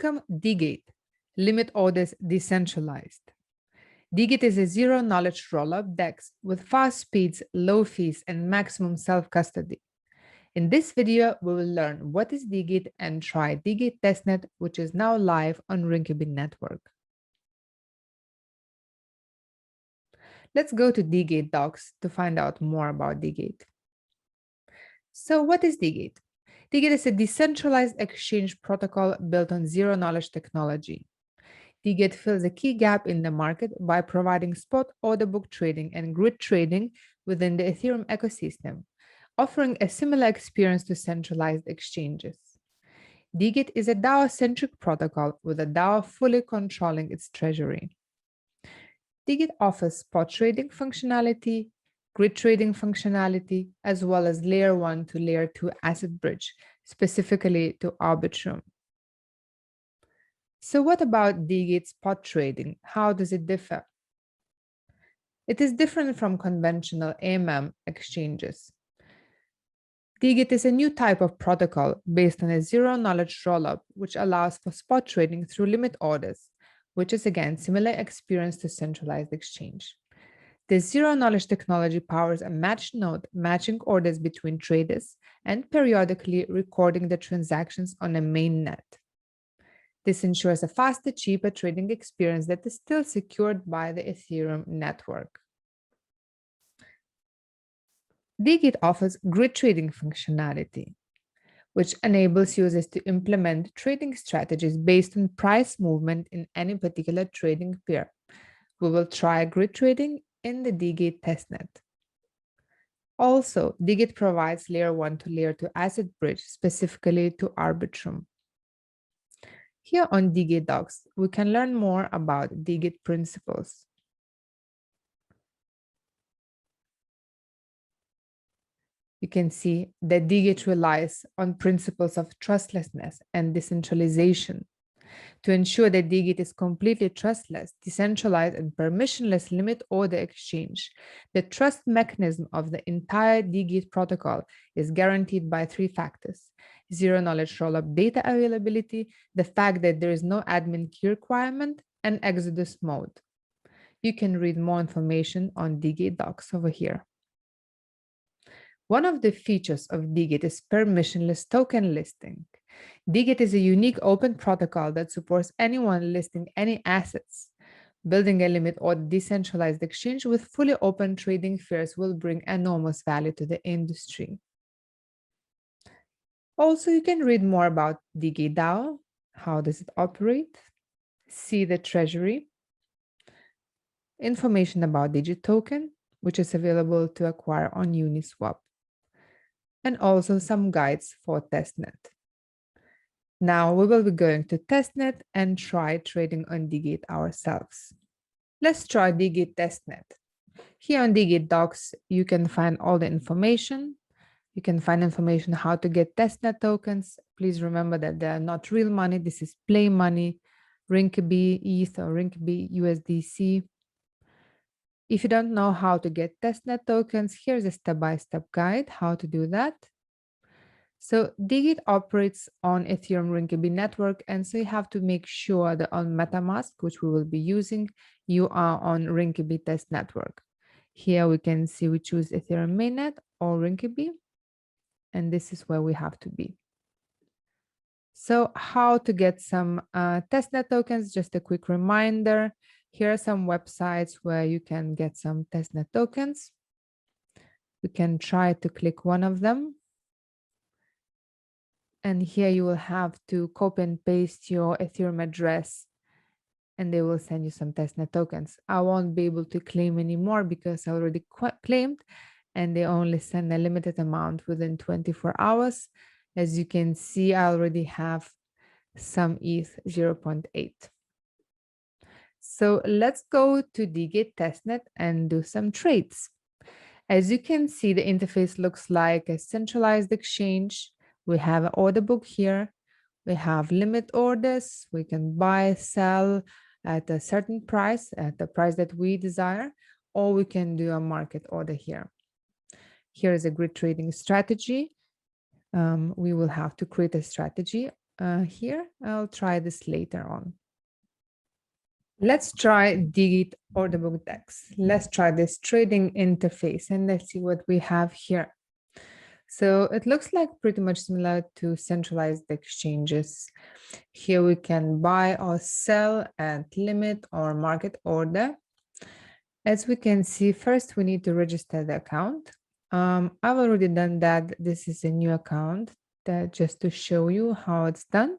Welcome DeGate, limit orders decentralized. DeGate is a zero-knowledge rollup DEX with fast speeds, low fees, and maximum self-custody. In this video, we will learn what is DeGate and try DeGate Testnet, which is now live on Rinkeby network. Let's go to DeGate docs to find out more about DeGate. So what is DeGate? DeGate is a decentralized exchange protocol built on zero-knowledge technology. DeGate fills a key gap in the market by providing spot order book trading and grid trading within the Ethereum ecosystem, offering a similar experience to centralized exchanges. DeGate is a DAO-centric protocol with a DAO fully controlling its treasury. DeGate offers spot trading functionality, grid trading functionality, as well as layer 1 to layer 2 asset bridge, specifically to Arbitrum. So what about DeGate spot trading? How does it differ? It is different from conventional AMM exchanges. DeGate is a new type of protocol based on a zero-knowledge rollup, which allows for spot trading through limit orders, which is again similar experience to centralized exchange. The zero-knowledge technology powers a match node matching orders between traders and periodically recording the transactions on a mainnet. This ensures a faster, cheaper trading experience that is still secured by the Ethereum network. DeGate offers grid trading functionality, which enables users to implement trading strategies based on price movement in any particular trading pair. We will try grid trading in the DeGate Testnet. Also, DeGate provides layer 1 to layer 2 asset bridge, specifically to Arbitrum. Here on DeGate docs, we can learn more about DeGate principles. You can see that DeGate relies on principles of trustlessness and decentralization. To ensure that DeGate is completely trustless, decentralized, and permissionless limit order exchange, the trust mechanism of the entire DeGate protocol is guaranteed by 3 factors: zero-knowledge rollup data availability, the fact that there is no admin key requirement, and exodus mode. You can read more information on DeGate docs over here. One of the features of DeGate is permissionless token listing. DeGate is a unique open protocol that supports anyone listing any assets. Building a limit or decentralized exchange with fully open trading pairs will bring enormous value to the industry. Also, you can read more about DeGate DAO, how does it operate, see the treasury, information about DeGate token, which is available to acquire on Uniswap, and also some guides for testnet. Now we will be going to testnet and try trading on DeGate ourselves. Let's try DeGate Testnet. Here on DeGate docs, you can find all the information. You can find information how to get testnet tokens. Please remember that they are not real money. This is play money, Rinkeby ETH or Rinkeby USDC. If you don't know how to get testnet tokens, here's a step-by-step guide how to do that. So DeGate operates on Ethereum Rinkeby network, and so you have to make sure that on MetaMask, which we will be using, you are on Rinkeby test network. Here we can see we choose Ethereum mainnet or Rinkeby, and this is where we have to be. So how to get some testnet tokens, just a quick reminder. Here are some websites where you can get some testnet tokens. We can try to click one of them. And here you will have to copy and paste your Ethereum address and they will send you some testnet tokens. I won't be able to claim anymore because I already claimed and they only send a limited amount within 24 hours. As you can see, I already have some ETH 0.8. So let's go to DeGate Testnet and do some trades. As you can see, the interface looks like a centralized exchange. We have an order book here. We have limit orders. We can buy, sell at a certain price, at the price that we desire, or we can do a market order here. Here is a grid trading strategy. We will have to create a strategy here. I'll try this later on. Let's try DeGate orderbook DEX. Let's try this trading interface and let's see what we have here. So it looks like pretty much similar to centralized exchanges. Here we can buy or sell at limit or market order. As we can see, first we need to register the account. I've already done that. This is a new account that just to show you how it's done.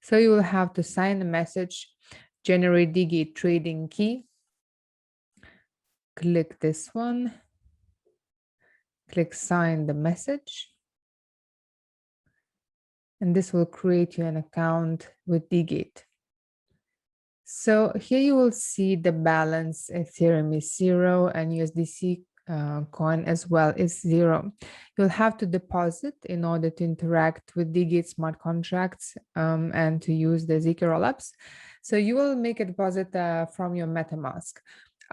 So you will have to sign the message, generate DeGate trading key. Click this one. Click sign the message. And this will create you an account with DeGate. So here you will see the balance. Ethereum is 0 and USDC coin as well is 0. You'll have to deposit in order to interact with DeGate smart contracts and to use the ZK rollups. So you will make a deposit from your MetaMask.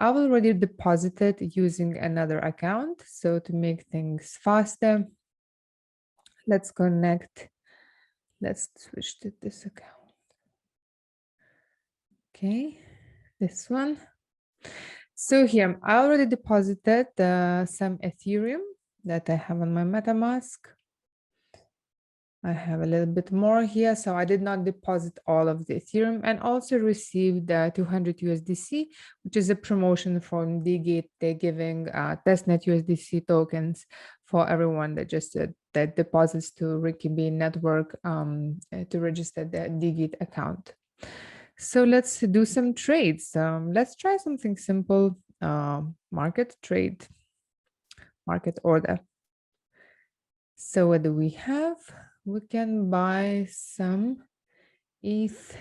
I've already deposited using another account. So to make things faster, let's connect. Let's switch to this account. Okay, this one. So here, I already deposited some Ethereum that I have on my MetaMask. I have a little bit more here, so I did not deposit all of the Ethereum and also received 200 USDC, which is a promotion from DeGate. They're giving testnet USDC tokens for everyone that just that deposits to Ricky B network to register their DeGate account. So let's do some trades. Let's try something simple, market trade, market order. So what do we have? We can buy some ETH.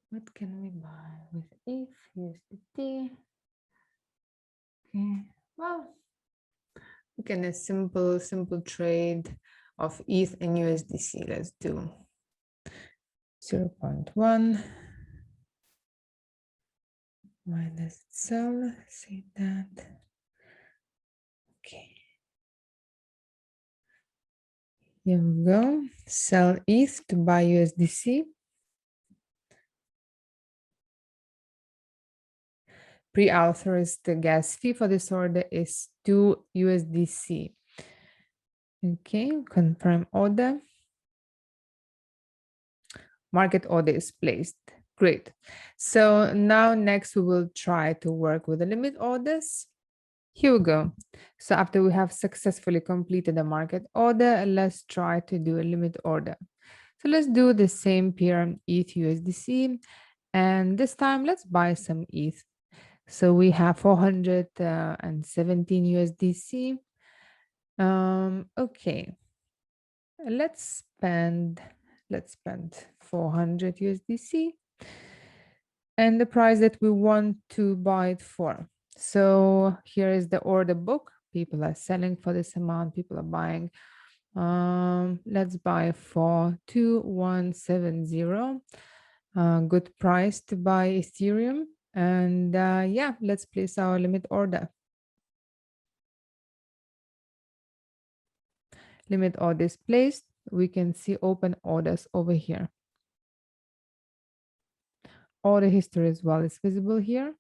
What can we buy with ETH? USDT. Okay, well, we can a simple trade of ETH and USDC. Let's do 0.1 minus sell, see that. Okay. Here we go. Sell ETH to buy USDC. Pre-authorized gas fee for this order is 2 USDC. Okay, confirm order. Market order is placed. Great. So now next we will try to work with the limit orders. Here we go. So after we have successfully completed the market order, let's try to do a limit order. So let's do the same pair, ETH USDC, and this time let's buy some ETH. So we have 417 USDC. Okay, let's spend 400 USDC and the price that we want to buy it for. So here is the order book. People are selling for this amount, people are buying. Let's buy for 2170. Good price to buy Ethereum. And yeah, let's place our limit order. Limit order is placed. We can see open orders over here. Order history as well is visible here.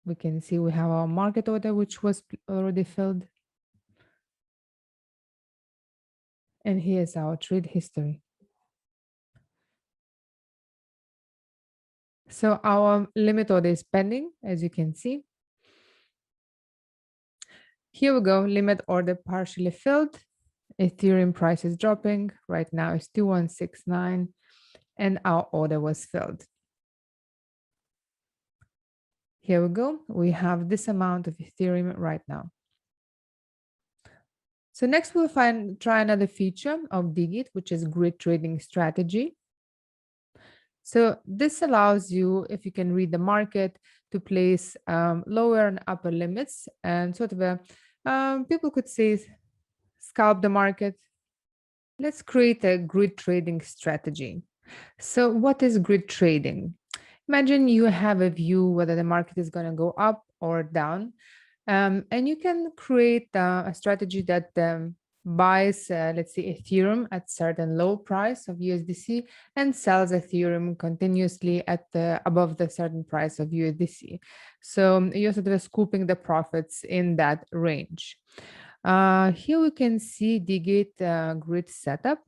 We can see we have our market order, which was already filled. And here's our trade history. So our limit order is pending, as you can see. Here we go, limit order partially filled. Ethereum price is dropping. Right now it's 2169 and our order was filled. Here we go. We have this amount of Ethereum right now. So next we'll try another feature of DeGate, which is grid trading strategy. So this allows you, if you can read the market, to place lower and upper limits and sort of a, people could say, scalp the market. Let's create a grid trading strategy. So what is grid trading? Imagine you have a view whether the market is going to go up or down. And you can create a strategy that buys, let's say, Ethereum at certain low price of USDC and sells Ethereum continuously at above the certain price of USDC. So you're sort of scooping the profits in that range. Here we can see DeGate grid setup.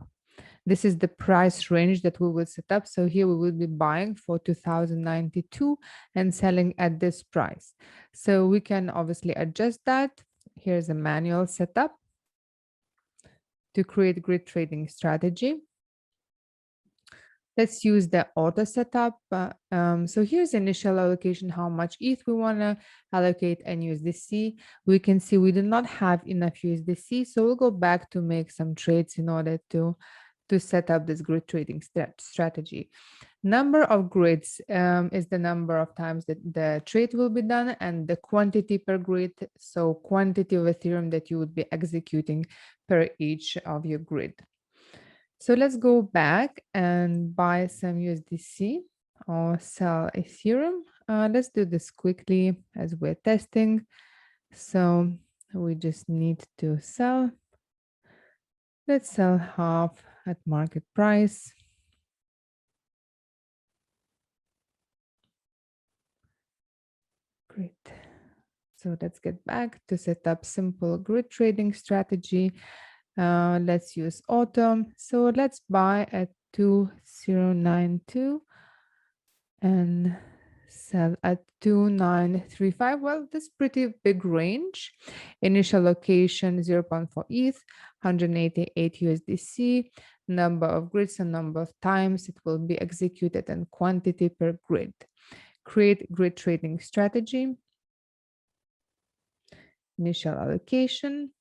This is the price range that we will set up. So here we will be buying for 2092 and selling at this price. So we can obviously adjust that. Here's a manual setup to create grid trading strategy. Let's use the auto setup. So here's initial allocation, how much ETH we want to allocate and USDC. We can see we do not have enough USDC. So we'll go back to make some trades in order to set up this grid trading strategy. Number of grids is the number of times that the trade will be done, and the quantity per grid, so quantity of Ethereum that you would be executing per each of your grid. So let's go back and buy some USDC or sell Ethereum. Let's do this quickly as we're testing. So we just need to sell. Let's sell half at market price. Great. So let's get back to set up simple grid trading strategy. Let's use autumn. So let's buy at 2092 and sell at 2935. Well, that's pretty big range. Initial location 0.4 ETH, 188 USDC, number of grids and number of times it will be executed, and quantity per grid. Create grid trading strategy. Initial allocation,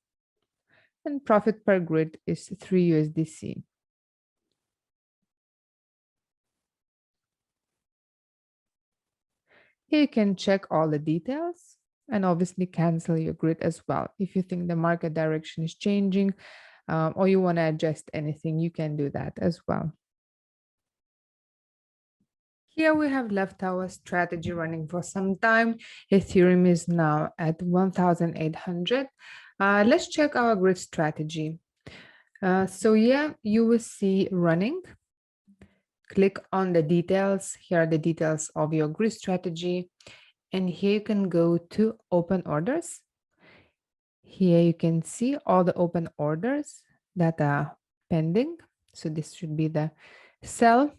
and profit per grid is 3 USDC. Here you can check all the details and obviously cancel your grid as well. If you think the market direction is changing or you want to adjust anything, you can do that as well. Here we have left our strategy running for some time. Ethereum is now at 1,800. Let's check our grid strategy. So yeah, you will see running. Click on the details. Here are the details of your grid strategy. And here you can go to open orders. Here you can see all the open orders that are pending. So this should be the sell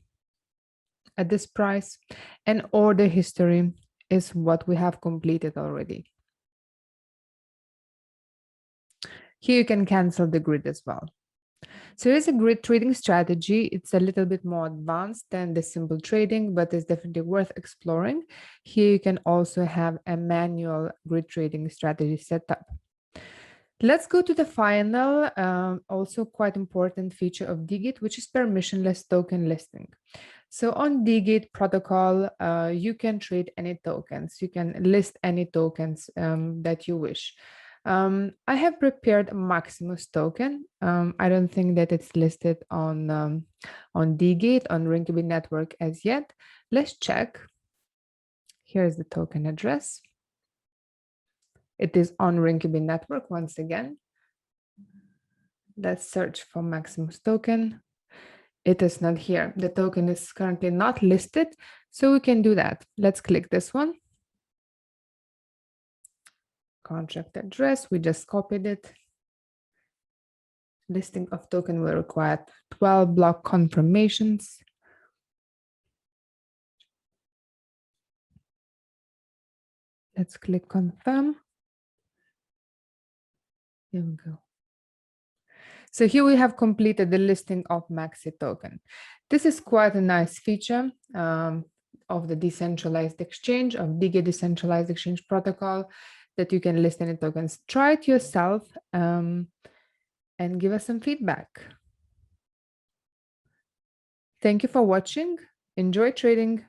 at this price, and order history is what we have completed already. Here you can cancel the grid as well. So here's a grid trading strategy. It's a little bit more advanced than the simple trading, but it's definitely worth exploring. Here you can also have a manual grid trading strategy setup. Let's go to the final, also quite important feature of DeGate, which is permissionless token listing. So on DeGate protocol, you can trade any tokens. You can list any tokens that you wish. I have prepared a Maximus token. I don't think that it's listed on DeGate, on Rinkeby network as yet. Let's check. Here's the token address. It is on Rinkeby network once again. Let's search for Maximus token. It is not here. The token is currently not listed, so we can do that. Let's click this one. Contract address, we just copied it. Listing of token will require 12 block confirmations. Let's click confirm. Here we go. So here we have completed the listing of Maxi token. This is quite a nice feature of the decentralized exchange, of DeGate decentralized exchange protocol, that you can list any tokens. Try it yourself and give us some feedback. Thank you for watching. Enjoy trading.